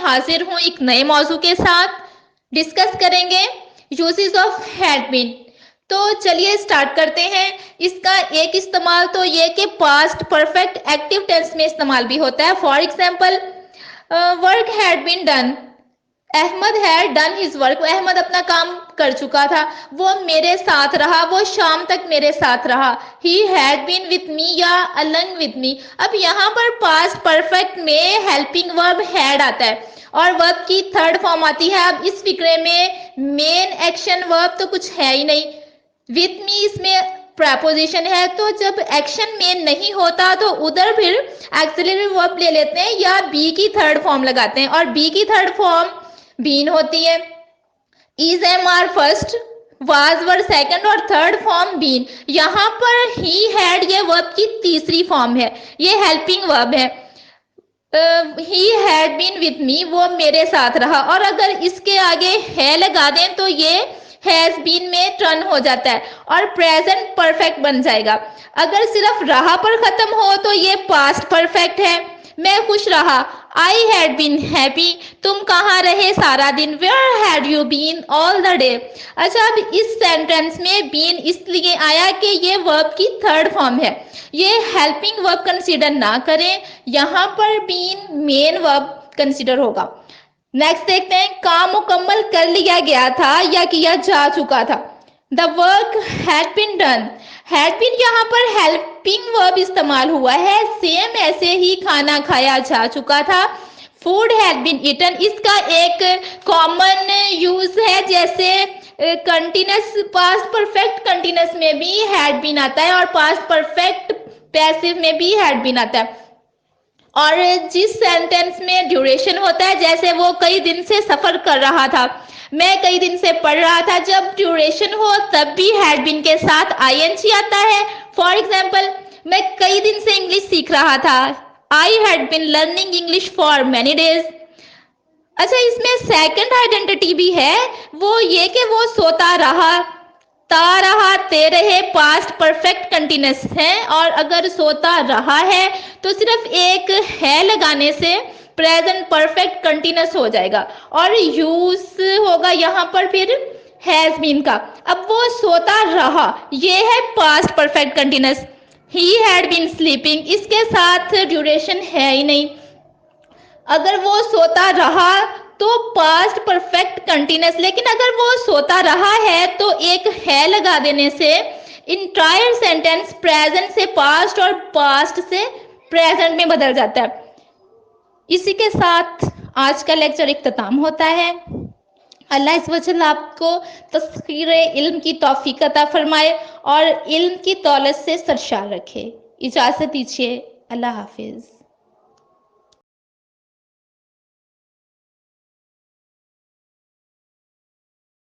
हाजिर हूँ एक नए मौजू के साथ। डिस्कस करेंगे यूजेस ऑफ हैड बीन। तो चलिए स्टार्ट करते हैं। इसका एक इस्तेमाल तो ये कि पास्ट परफेक्ट एक्टिव टेंस में इस्तेमाल भी होता है। For example, work had been done, Ahmad had done his work, Ahmad अपना काम कर चुका था, वो मेरे साथ रहा, वो शाम तक मेरे साथ रहा। He had been with me या अलंग विथ मी। अब यहाँ पर पास्ट परफेक्ट में हेल्पिंग वर्ब हैड आता है और वर्ब की थर्ड फॉर्म आती है। अब इस फिक्रे में मेन एक्शन वर्ब तो कुछ है ही नहीं, विथ मी इसमें प्रपोजिशन है, तो जब एक्शन मेन नहीं होता तो उधर फिर एक्सिलरी वर्ब ले लेते हैं या बी की थर्ड फॉर्म लगाते हैं, और बी की थर्ड फॉर्म बीन होती है। Is am are first, was were second और थर्ड फॉर्म बीन। यहाँ पर ही हैड ये वर्ब की तीसरी फॉर्म है, ये हेल्पिंग वर्ब है। He had been with me, वो मेरे साथ रहा, और अगर इसके आगे है लगा दें तो ये हैज बीन में टर्न हो जाता है और प्रेजेंट परफेक्ट बन जाएगा। अगर सिर्फ रहा पर खत्म हो तो ये पास्ट परफेक्ट है। मैं खुश रहा, आई हैड बीन हैप्पी, तुम कहाँ रहे सारा दिन, where had you been all the day. अच्छा, अब इस सेंटेंस में बीन इसलिए आया कि ये वर्ब की थर्ड फॉर्म है, ये हेल्पिंग वर्ब कंसीडर ना करें, यहाँ पर बीन मेन वर्ब कंसीडर होगा। नेक्स्ट देखते हैं, काम मुकम्मल कर लिया गया था या किया जा चुका था। The work had been done, had been यहाँ पर हेल्पिंग वर्ब इस्तेमाल हुआ है, सेम ऐसे ही खाना खाया जा चुका था। फूड हैड बीन ईटन, इसका एक कॉमन यूज है, जैसे कंटिन्यूस पास्ट परफेक्ट कंटिन्यूस में भी हैड बीन आता है और पास्ट परफेक्ट पैसिव में भी हैड बीन आता है। और जिस सेंटेंस में ड्यूरेशन होता है, जैसे वो कई दिन से सफर कर रहा था, मैं कई दिन से पढ़ रहा था, जब ड्यूरेशन हो तब भी हैड बीन के साथ आईएनजी आता है। फॉर एग्जाम्पल, मैं कई दिन से इंग्लिश सीख रहा था, I had been learning English for many days. अच्छा, इसमें सेकंड आइडेंटिटी भी है, वो ये कि वो सोता रहा, ता रहा, ते रहे पास्ट परफेक्ट कंटिन्यूस है, और अगर सोता रहा है तो सिर्फ एक है लगाने से प्रेजेंट परफेक्ट कंटिन्यूस हो जाएगा और यूज होगा यहाँ पर फिर हैज बीन का। अब वो सोता रहा, ये है past perfect continuous. He had been sleeping, इसके साथ ड्यूरेशन है ही नहीं। अगर वो सोता रहा तो पास्ट परफेक्ट कंटिन्यूस, लेकिन अगर वो सोता रहा है तो एक है लगा देने से इंटायर सेंटेंस प्रेजेंट से पास्ट और पास्ट से प्रेजेंट में बदल जाता है। इसी के साथ आज का लेक्चर इख्तिताम होता है। अल्लाह इस वजह आपको तस्खीर इल्म की तौफीक अता फरमाए और इल्म की दौलत से सरशार रखे। इजाज़त दीजिए, अल्लाह हाफिज।